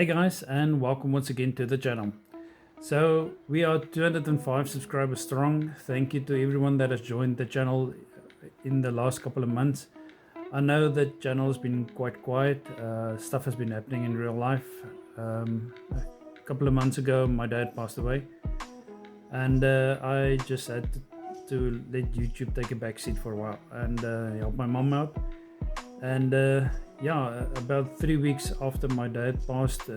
Hey guys, and welcome once again to the channel. So we are 205 subscribers strong. Thank you to everyone that has joined the channel in the last couple of months. I know the channel has been quite quiet. Stuff has been happening in real life. A couple of months ago my dad passed away, and I just had to let YouTube take a backseat for a while and help my mom out. And yeah, about 3 weeks after my dad passed,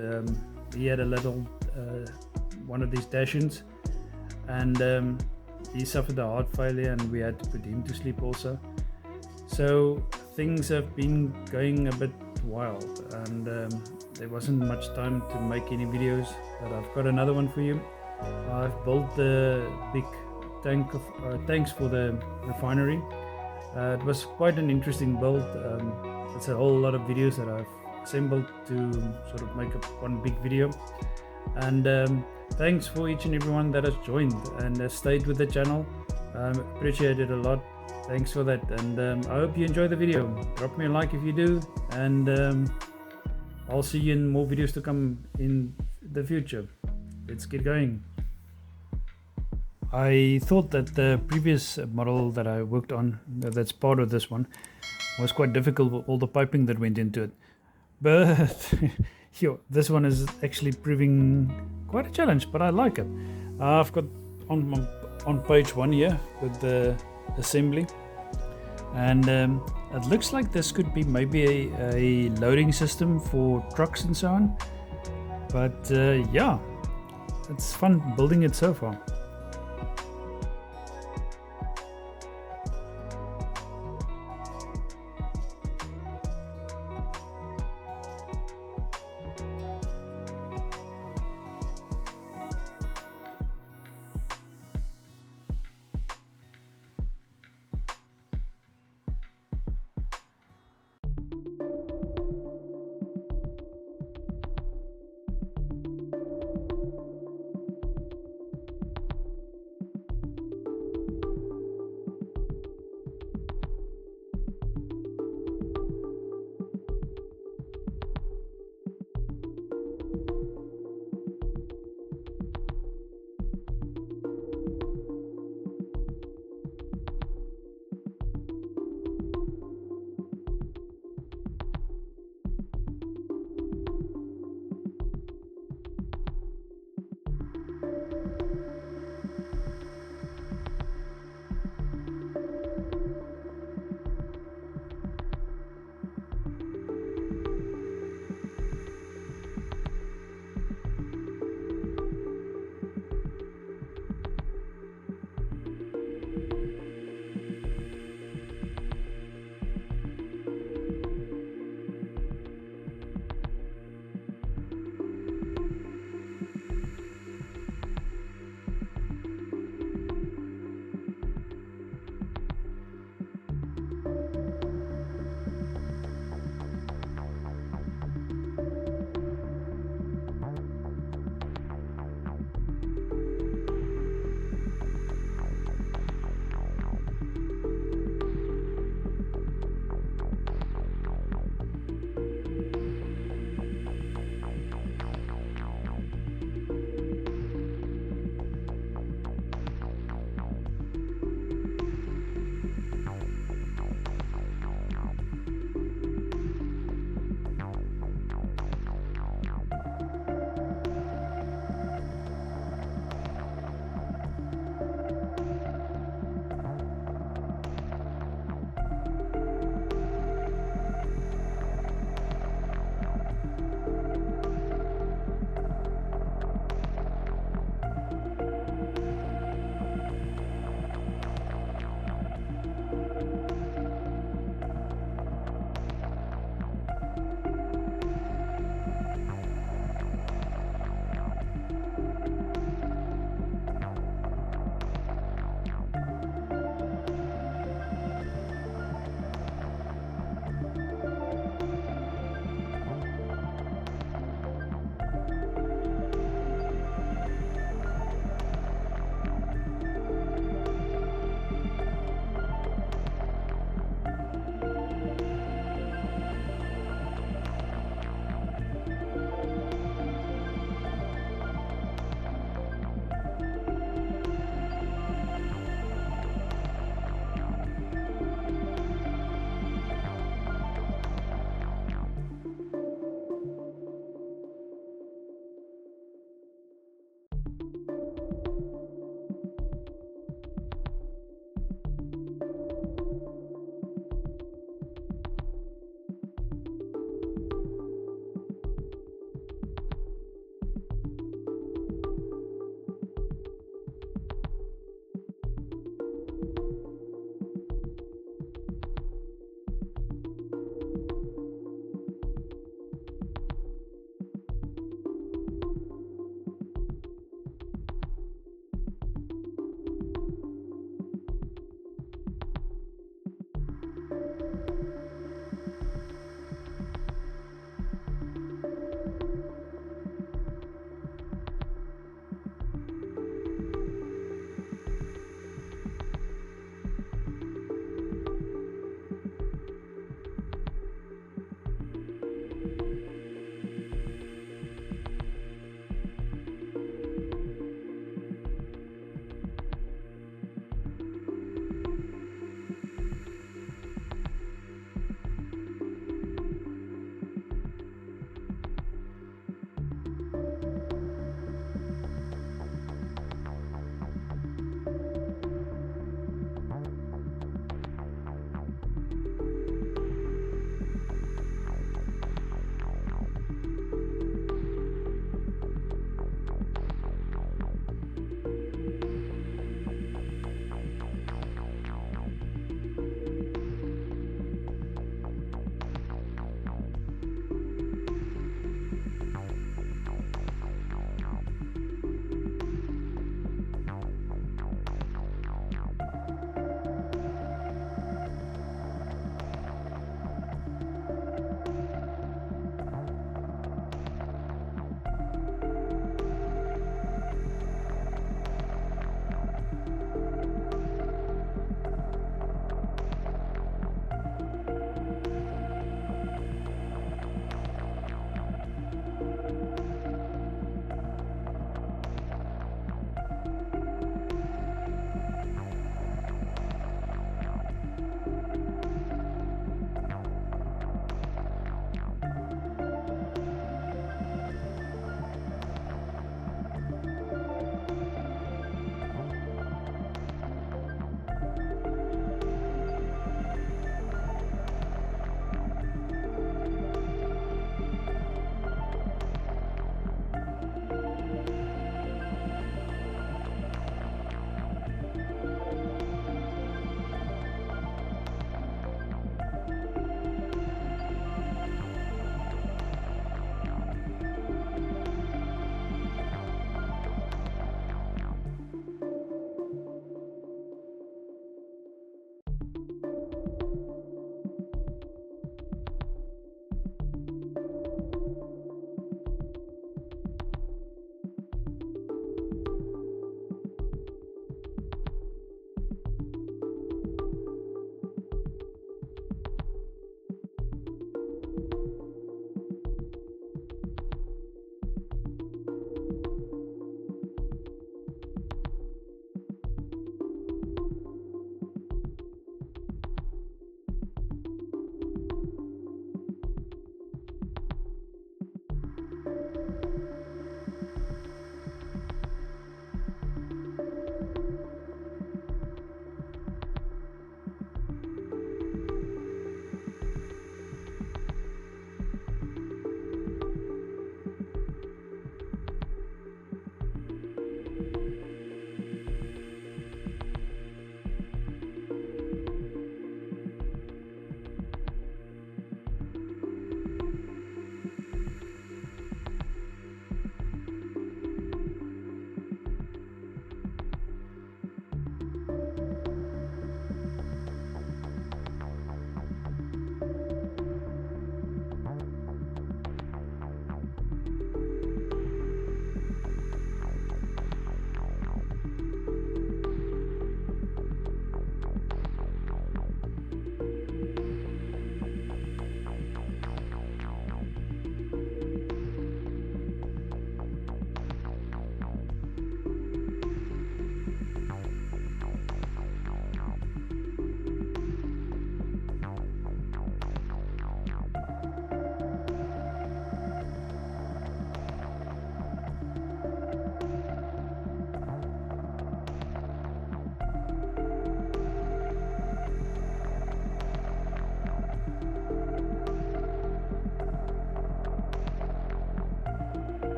he had a little one of these dash-ins, and he suffered a heart failure, and we had to put him to sleep also. So things have been going a bit wild, and there wasn't much time to make any videos, but I've got another one for you. I've built the big tanks for the refinery. It was quite an interesting build. It's a whole lot of videos that I've assembled to sort of make one big video. And thanks for each and everyone that has joined and has stayed with the channel. Appreciate it a lot. Thanks for that, and I hope you enjoy the video. Drop me a like if you do, and I'll see you in more videos to come in the future. Let's get going. I thought that the previous model that I worked on, that's part of this one, was quite difficult with all the piping that went into it. But this one is actually proving quite a challenge, but I like it. I've got on page 1 here with the assembly, and it looks like this could be maybe a loading system for trucks and so on. But yeah, it's fun building it so far.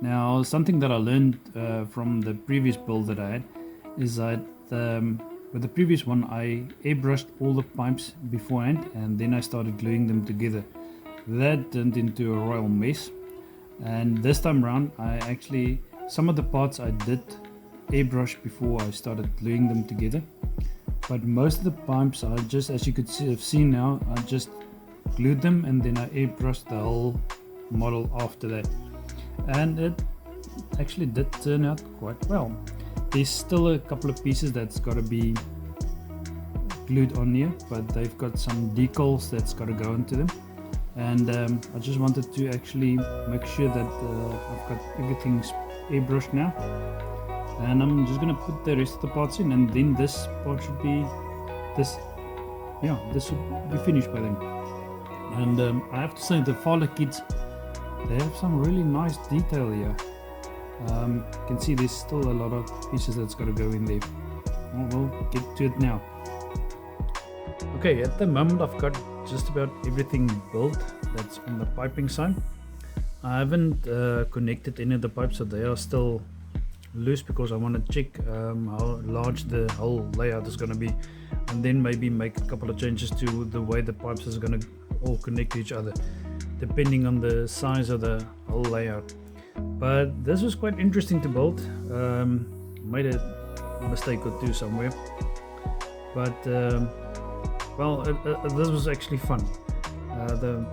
Now, something that I learned from the previous build that I had is that with the previous one I airbrushed all the pipes beforehand, and then I started gluing them together. That turned into a royal mess, and this time around I actually, some of the parts I did airbrush before I started gluing them together, but most of the pipes I just, as you could have seen now, I just glued them and then I airbrushed the whole model after that, and it actually did turn out quite well. There's still a couple of pieces that's got to be glued on here, but they've got some decals that's got to go into them, and I just wanted to actually make sure that I've got everything airbrushed now, and I'm just gonna put the rest of the parts in, and then this part should be this should be finished by then. And I have to say, the Fowler kits, they have some really nice detail here. You can see there's still a lot of pieces that's got to go in there. We'll get to it now. Okay, at the moment I've got just about everything built that's on the piping side. I haven't connected any of the pipes, so they are still loose because I want to check how large the whole layout is going to be, and then maybe make a couple of changes to the way the pipes is going to all connect to each other depending on the size of the whole layout. But this was quite interesting to build. Made a mistake or two somewhere, but well, this was actually fun. The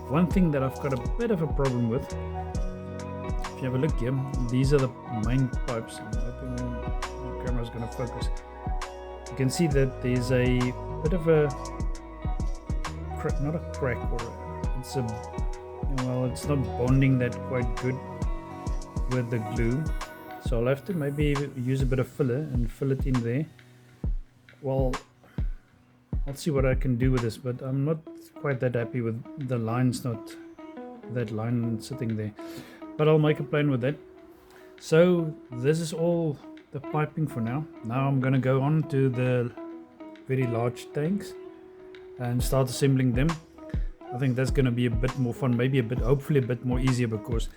one thing that I've got a bit of a problem with, if you have a look here, these are the main pipes. I'm hoping the camera's going to focus. You can see that there's a bit of a crack, not a crack, or it's a, well, it's not bonding that quite good with the glue, so I'll have to maybe use a bit of filler and fill it in there. Well, I'll see what I can do with this, but I'm not quite that happy with the lines, not that line sitting there, but I'll make a plan with that. So this is all the piping for now. Now I'm gonna go on to the very large tanks and start assembling them. I think that's gonna be a bit more fun, maybe a bit, hopefully a bit more easier, because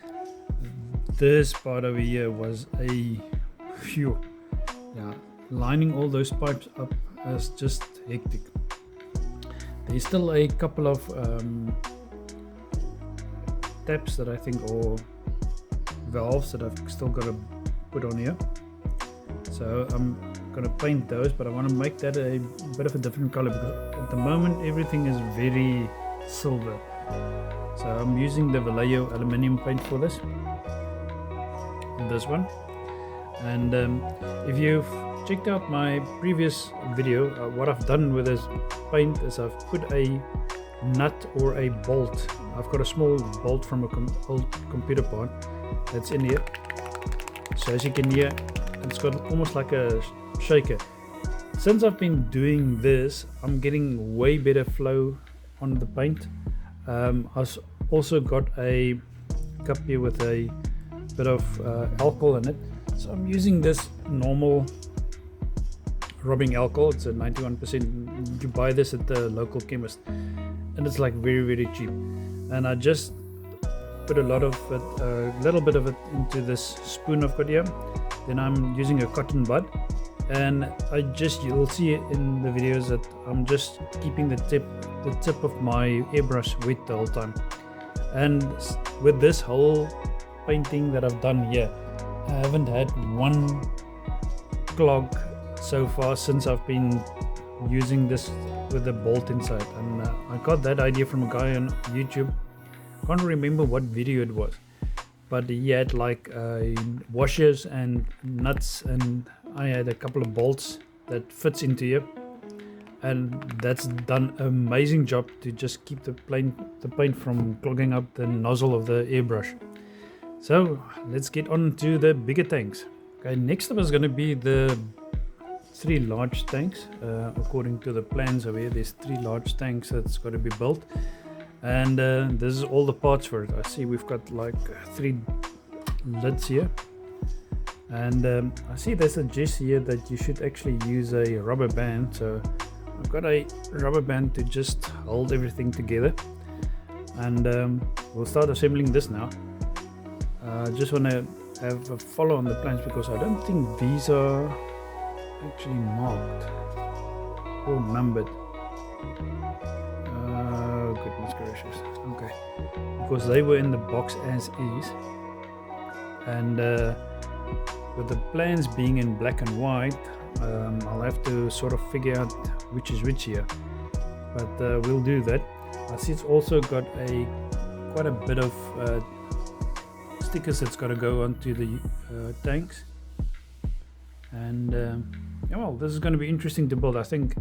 this part over here was a phew. Yeah, lining all those pipes up is just hectic. There's still a couple of taps that I think, or valves that I've still got to put on here, so I'm gonna paint those, but I want to make that a bit of a different color, because at the moment everything is very silver. So I'm using the Vallejo aluminium paint for this one. And if you've checked out my previous video, what I've done with this paint is I've put a nut or a bolt. I've got a small bolt from an old computer part that's in here, so as you can hear, it's got almost like a shaker. Since I've been doing this, I'm getting way better flow on the paint. I've also got a cup here with a bit of alcohol in it, so I'm using this normal rubbing alcohol. It's a 91%. You buy this at the local chemist, and it's like very cheap. And I just put a lot of it, a little bit of it into this spoon I've got here. Then I'm using a cotton bud, and you'll see it in the videos that I'm just keeping the tip of my airbrush wet the whole time. And with this whole painting that I've done here, I haven't had one clog so far since I've been using this with the bolt inside. And I got that idea from a guy on YouTube. Can't remember what video it was, but he had like washers and nuts, and I had a couple of bolts that fits into here, and that's done an amazing job to just keep the paint from clogging up the nozzle of the airbrush. So let's get on to the bigger tanks. Okay, next up is going to be the 3 large tanks. According to the plans over here, there's 3 large tanks that's got to be built, and this is all the parts for it. I see we've got like 3 lids here, and I see they suggest here that you should actually use a rubber band, so I've got a rubber band to just hold everything together, and we'll start assembling this now. Just want to have a follow on the plans because I don't think these are actually marked or numbered. Goodness gracious. Okay. Because they were in the box as is. And with the plans being in black and white, I'll have to sort of figure out which is which here. But we'll do that. I see it's also got quite a bit of stickers that's got to go onto the tanks. And yeah, well, this is going to be interesting to build. I think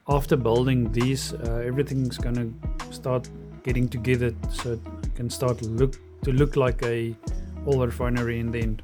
after building these, everything's going to start getting together so it can start to look like a oil refinery in the end.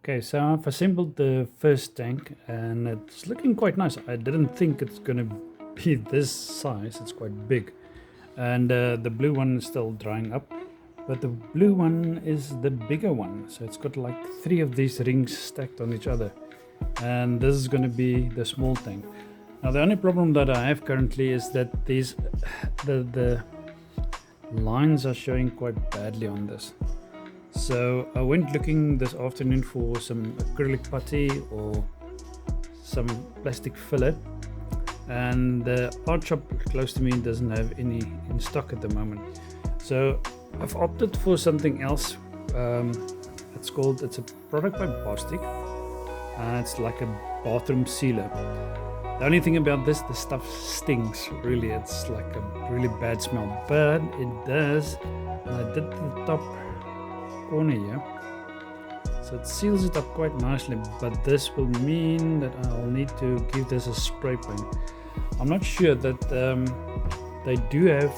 Okay, so I've assembled the first tank and it's looking quite nice. I didn't think it's gonna be this size, it's quite big. And the blue one is still drying up, but the blue one is the bigger one. So it's got like 3 of these rings stacked on each other. And this is gonna be the small tank. Now the only problem that I have currently is that these the lines are showing quite badly on this. So I went looking this afternoon for some acrylic putty or some plastic filler, and the art shop close to me doesn't have any in stock at the moment. So I've opted for something else. It's a product by Bostik. It's like a bathroom sealer. The only thing about this, the stuff stinks really. It's like a really bad smell, but it does. And I did the top corner here, so it seals it up quite nicely, but this will mean that I'll need to give this a spray paint. I'm not sure that they do have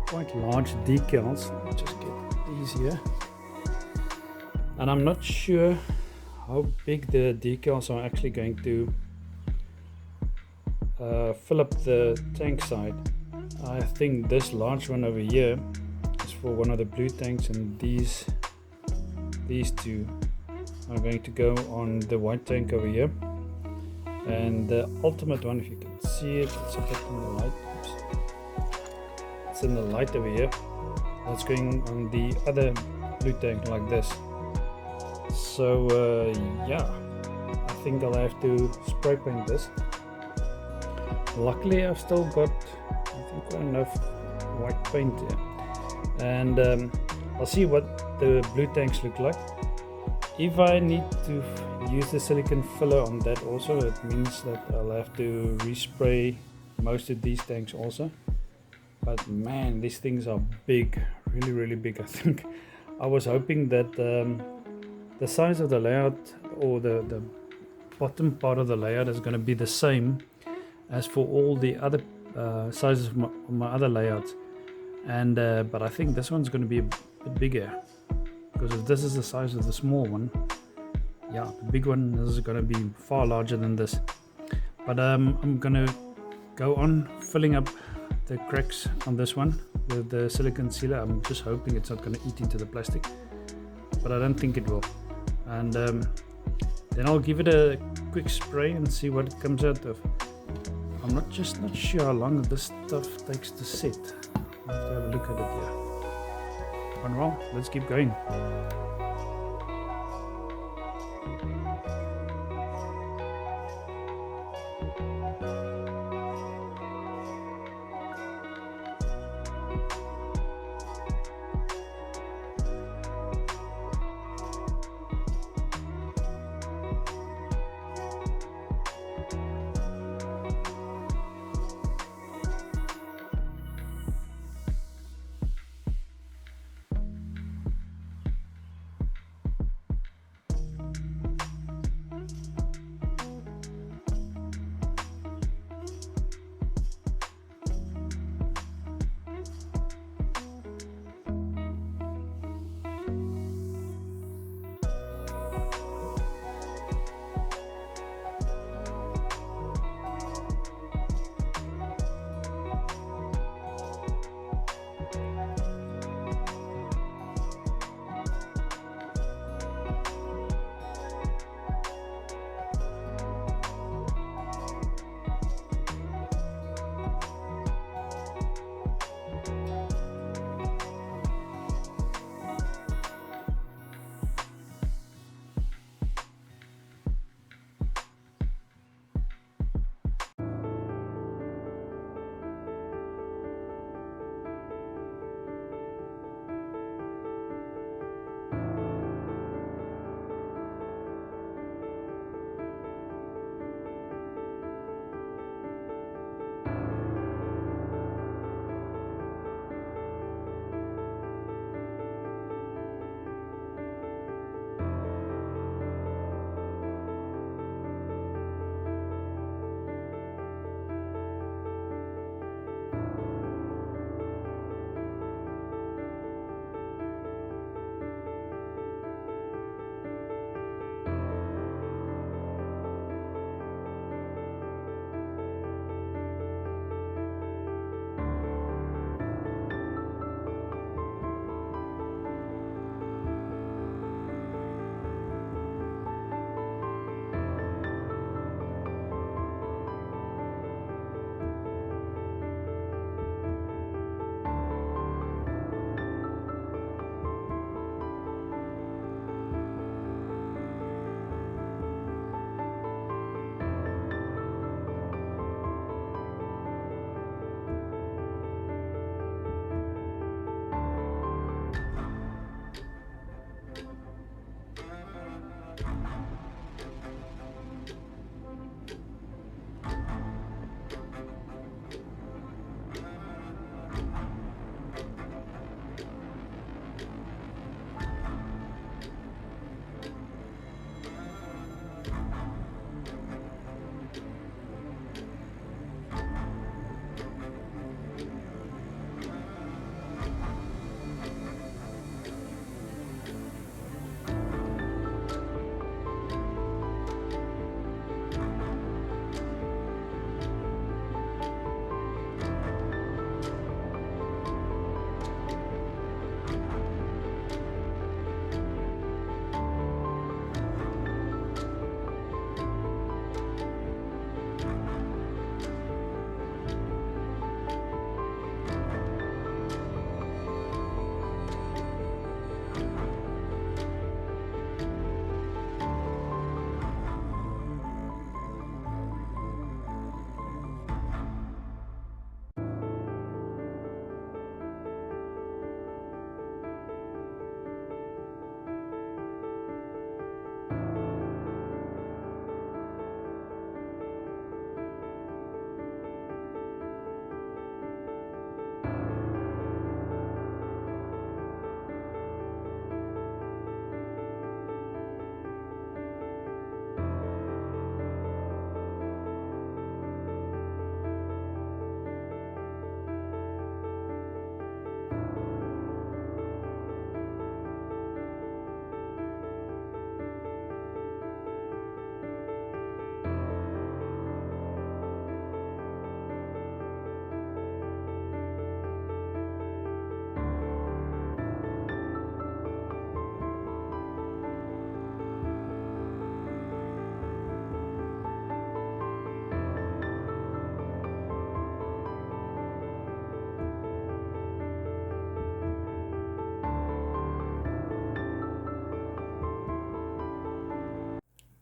quite large decals. Let me just get these here, and I'm not sure how big the decals are actually going to fill up the tank side. I think this large one over here is for one of the blue tanks, and these two are going to go on the white tank over here, and the ultimate one, if you can see it, it's a bit in the light. Oops. It's in the light over here. That's going on the other blue tank like this. So yeah, I think I'll have to spray paint this. Luckily I've still got, I think, quite enough white paint here, and I'll see what the blue tanks look like. If I need to use the silicone filler on that also, it means that I'll have to respray most of these tanks also. But man, these things are big, really big. I think I was hoping that the size of the layout, or the bottom part of the layout, is going to be the same as for all the other sizes of my other layouts, and but I think this one's going to be a bit bigger, because if this is the size of the small one, yeah, the big one is going to be far larger than this. But I'm going to go on filling up the cracks on this one with the silicone sealer. I'm just hoping it's not going to eat into the plastic, but I don't think it will. And then I'll give it a quick spray and see what it comes out of. I'm not sure how long this stuff takes to set. I'll have to have a look at it here. And well, let's keep going.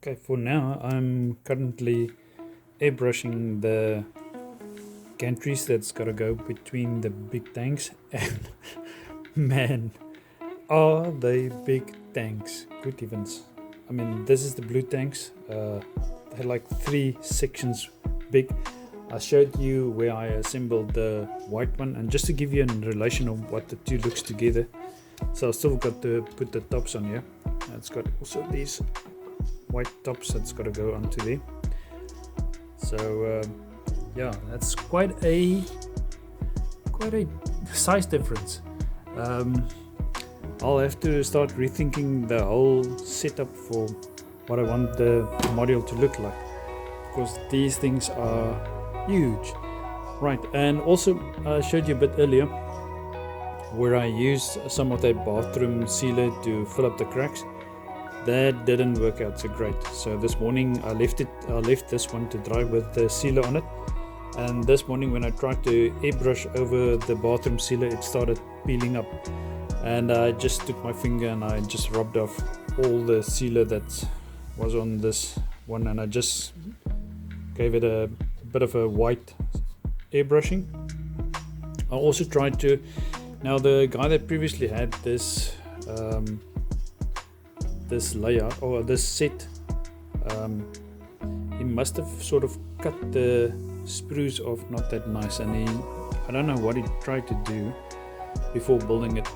Okay, for now I'm currently airbrushing the gantries that's gotta go between the big tanks, and man, are they big tanks, good heavens. I mean, this is the blue tanks, they're like 3 sections big. I showed you where I assembled the white one, and just to give you a relation of what the two looks together, so I've still got to put the tops on here. It's got also these white tops that's got to go onto there. So yeah, that's quite a size difference. I'll have to start rethinking the whole setup for what I want the module to look like, because these things are huge. Right, and also I showed you a bit earlier where I used some of that bathroom sealer to fill up the cracks. That didn't work out so great. So this morning I left this one to dry with the sealer on it. And this morning when I tried to airbrush over the bathroom sealer, it started peeling up. And I just took my finger and I just rubbed off all the sealer that was on this one, and I just gave it a bit of a white airbrushing. I also tried to, now the guy that previously had this this layout or this set, he must have sort of cut the sprues off not that nice, and I don't know what he tried to do before building it.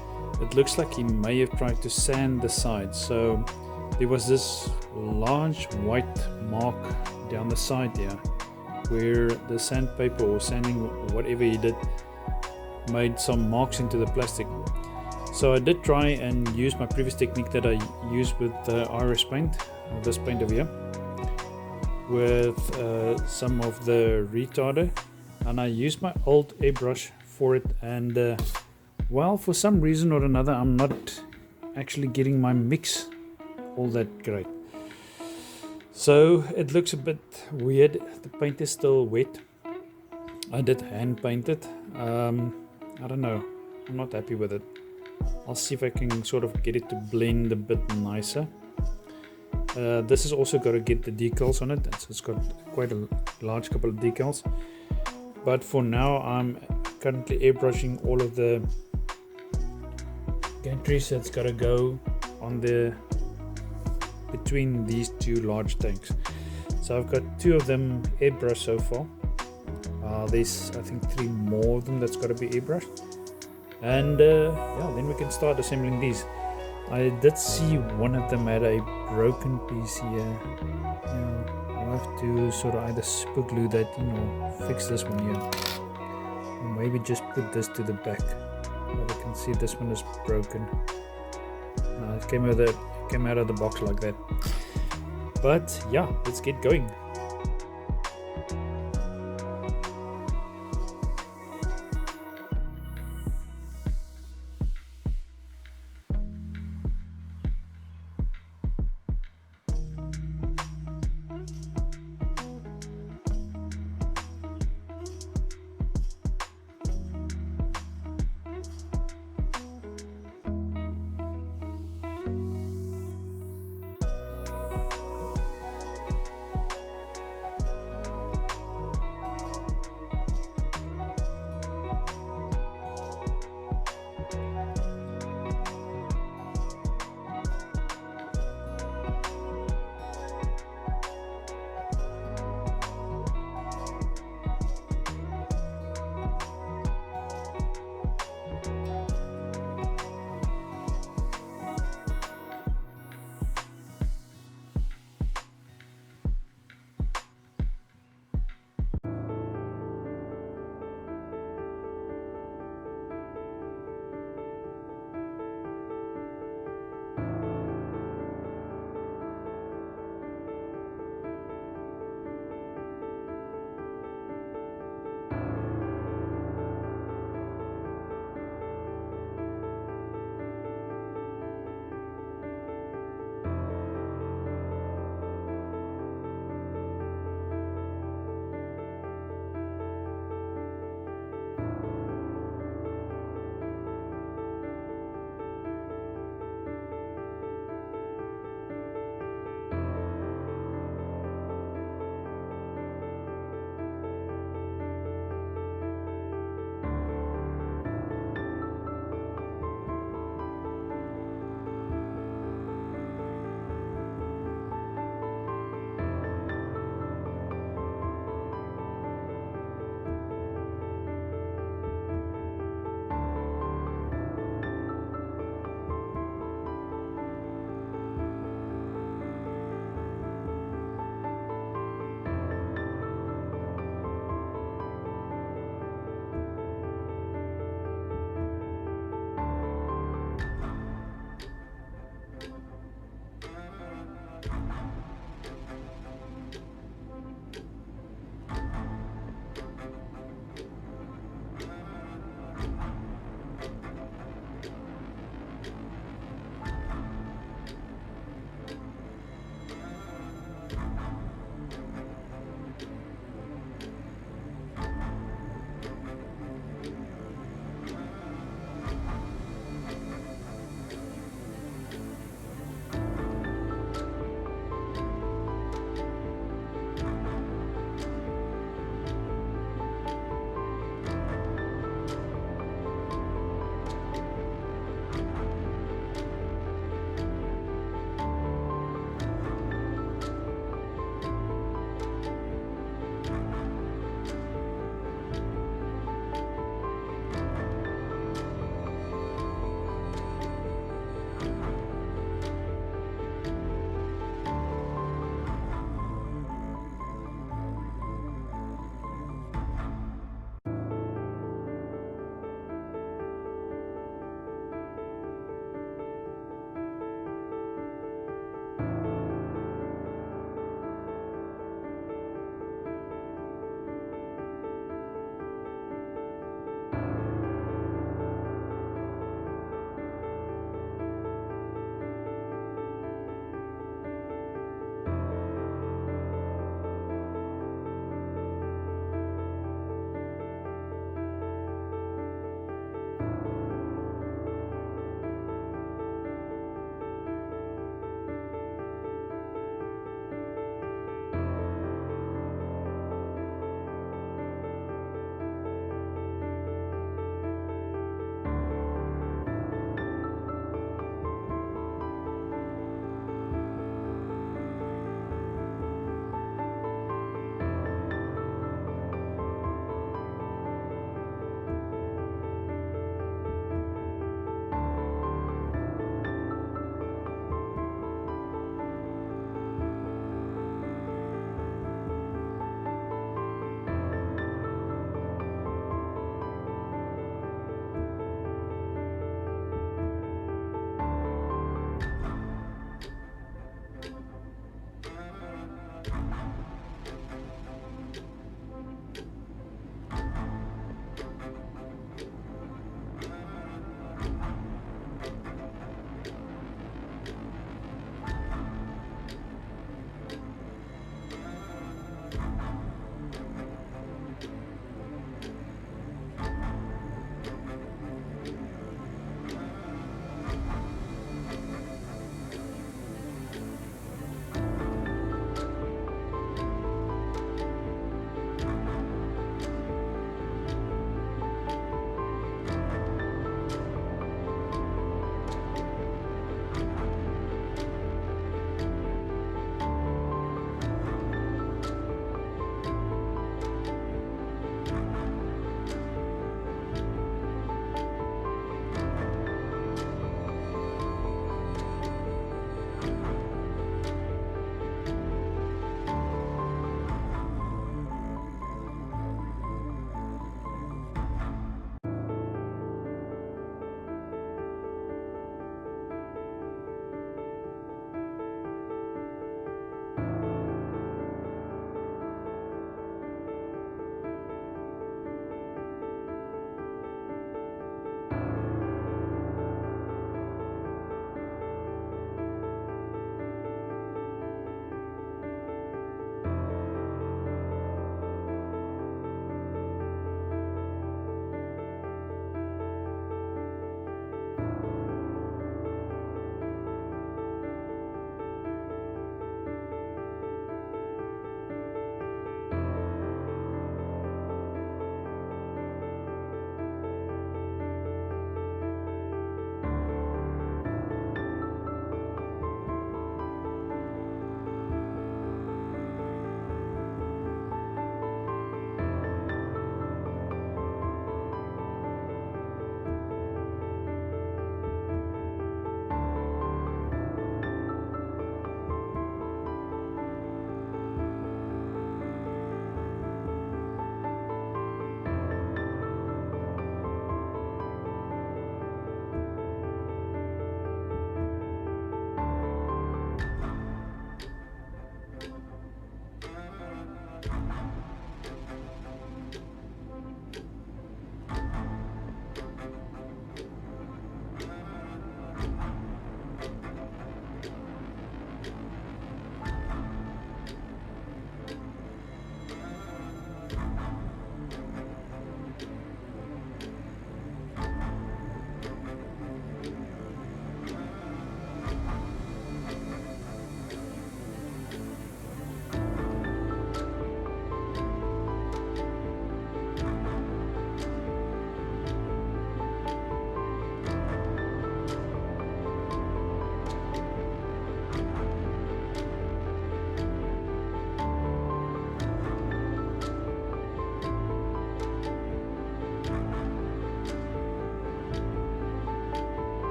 It looks like he may have tried to sand the sides, so there was this large white mark down the side here where the sandpaper or sanding, whatever he did, made some marks into the plastic. So I did try and use my previous technique that I used with Irish paint, this paint over here, with some of the retarder, and I used my old airbrush for it, and well, for some reason or another I'm not actually getting my mix all that great. So it looks a bit weird. The paint is still wet. I did hand paint it. I don't know, I'm not happy with it. I'll see if I can sort of get it to blend a bit nicer. This has also got to get the decals on it. It's got quite a large couple of decals. But for now I'm currently airbrushing all of the gantries that's got to go on the between these 2 large tanks. So I've got 2 of them airbrushed so far. There's I think 3 more of them that's got to be airbrushed, and yeah, then we can start assembling these. I did see one of them had a broken piece here. I'll have to sort of either super glue that in or fix this one here, or maybe just put this to the back. But I can see this one is broken. It came out of the box like that. But yeah, let's get going.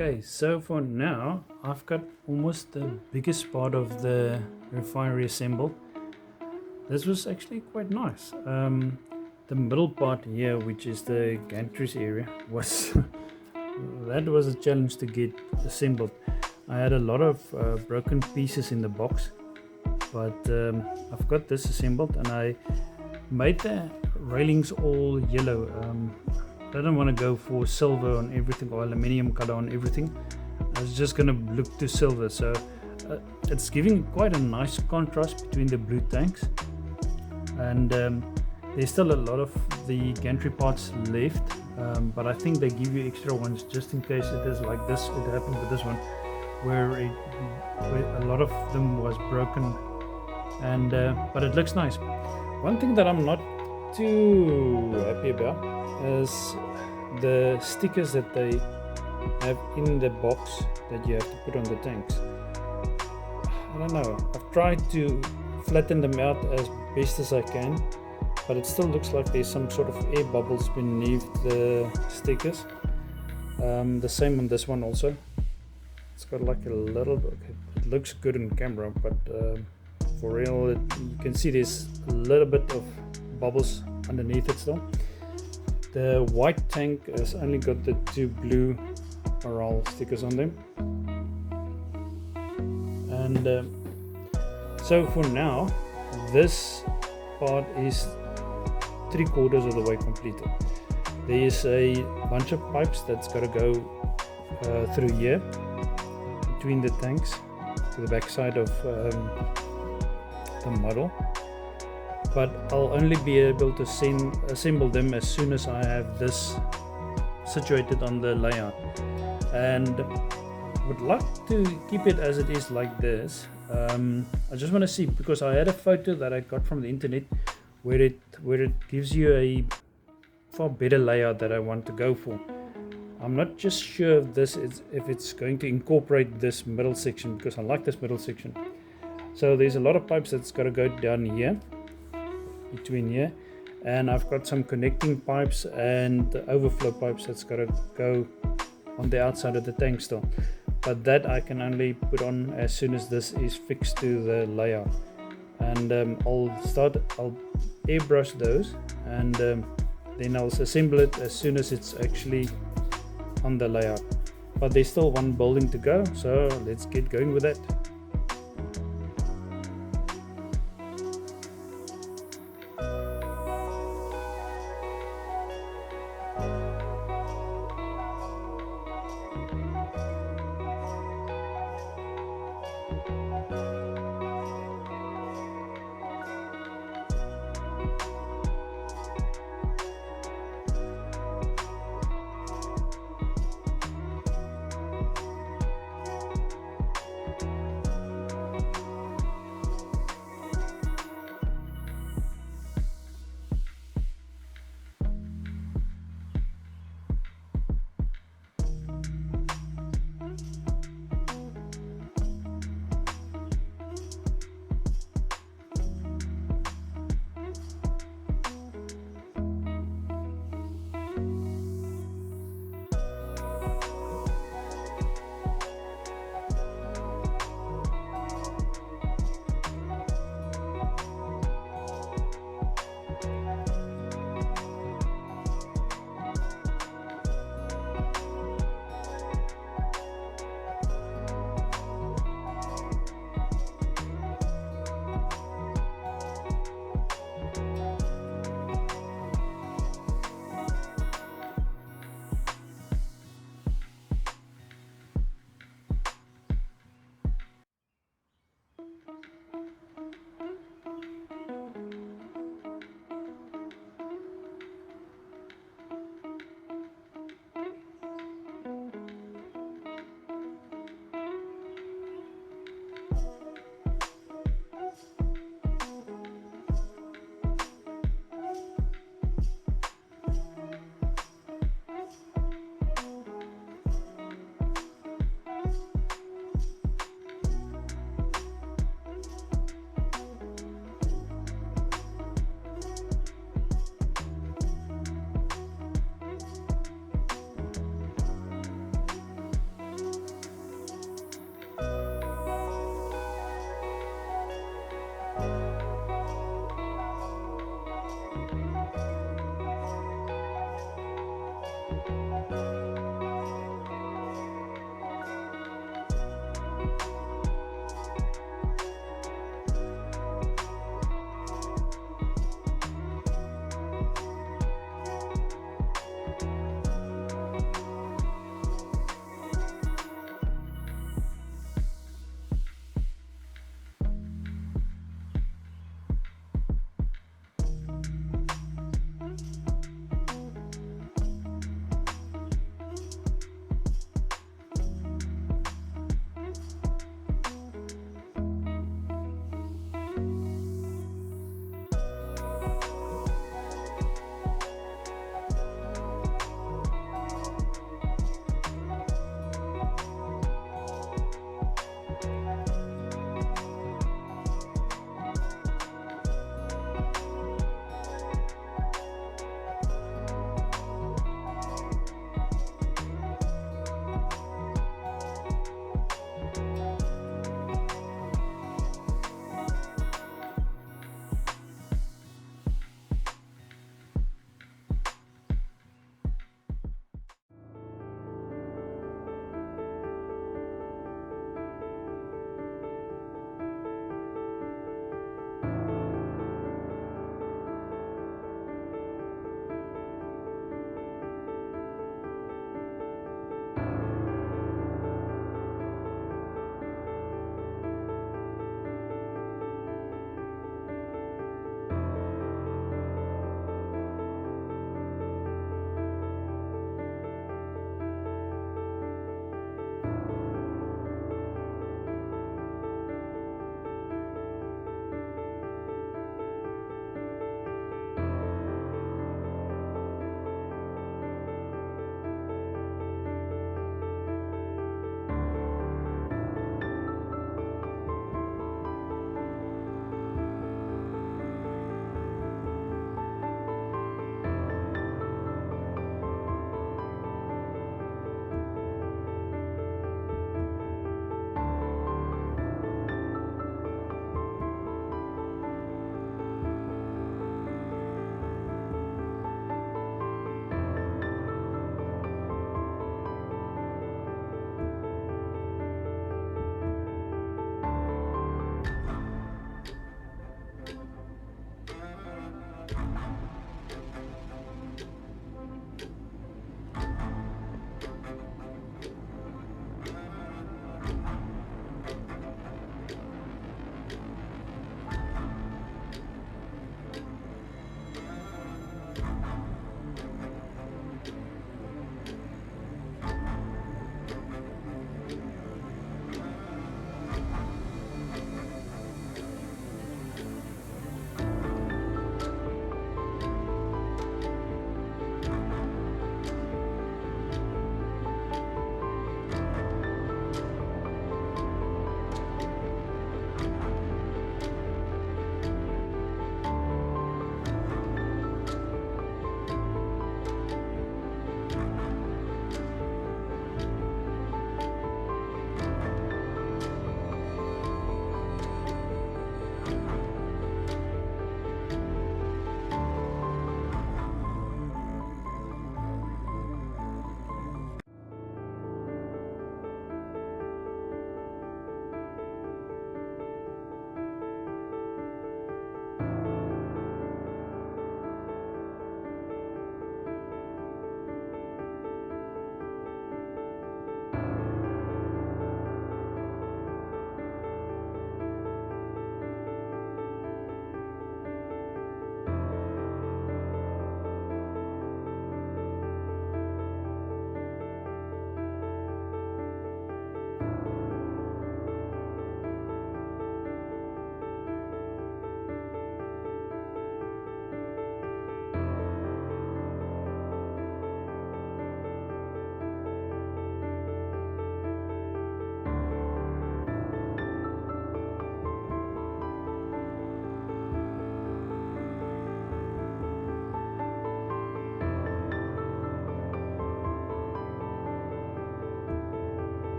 Okay, so for now I've got almost the biggest part of the refinery assembled. This was actually quite nice. The middle part here, which is the gantries area, was that was a challenge to get assembled. I had a lot of broken pieces in the box, but I've got this assembled, and I made the railings all yellow. I didn't want to go for silver on everything or aluminium color on everything. I was just gonna look to silver, so it's giving quite a nice contrast between the blue tanks, and there's still a lot of the gantry parts left, but I think they give you extra ones just in case it is like this. It happened with this one where a lot of them was broken, and but it looks nice. One thing that I'm not too happy about is the stickers that they have in the box that you have to put on the tanks. I don't know, I've tried to flatten them out as best as I can, but it still looks like there's some sort of air bubbles beneath the stickers. The same on this one also. It's got like a little bit, it looks good in camera, but for real you can see there's a little bit of bubbles underneath it still. The white tank has only got the two blue Aral stickers on them, and so for now this part is 3/4 of the way completed. There is a bunch of pipes that's got to go through here between the tanks to the back side of the model, but I'll only be able to assemble them as soon as I have this situated on the layout, and would like to keep it as it is like this. I just want to see, because I had a photo that I got from the internet where it gives you a far better layout that I want to go for. I'm not just sure if it's going to incorporate this middle section, because I like this middle section. So there's a lot of pipes that's got to go down here, between here, and I've got some connecting pipes and overflow pipes that's got to go on the outside of the tank still, but that I can only put on as soon as this is fixed to the layout, and I'll airbrush those, and then I'll assemble it as soon as it's actually on the layout. But there's still one building to go, so let's get going with that.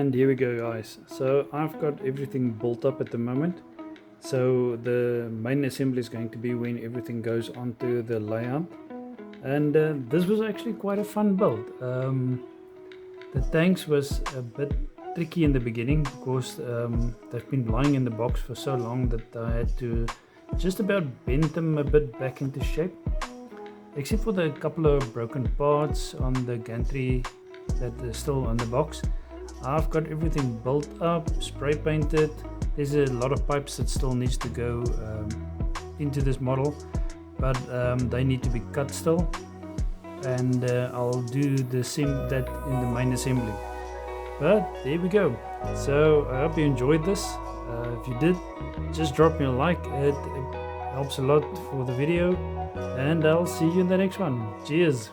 And here we go, guys. So I've got everything built up at the moment. So the main assembly is going to be when everything goes onto the layout. And this was actually quite a fun build. The tanks was a bit tricky in the beginning because they've been lying in the box for so long that I had to just about bend them a bit back into shape, except for the couple of broken parts on the gantry that is still on the box. I've got everything built up, spray painted. There's a lot of pipes that still needs to go into this model, but they need to be cut still, and I'll do that in the main assembly. But there we go. So I hope you enjoyed this. If you did, just drop me a like. It helps a lot for the video, and I'll see you in the next one. Cheers.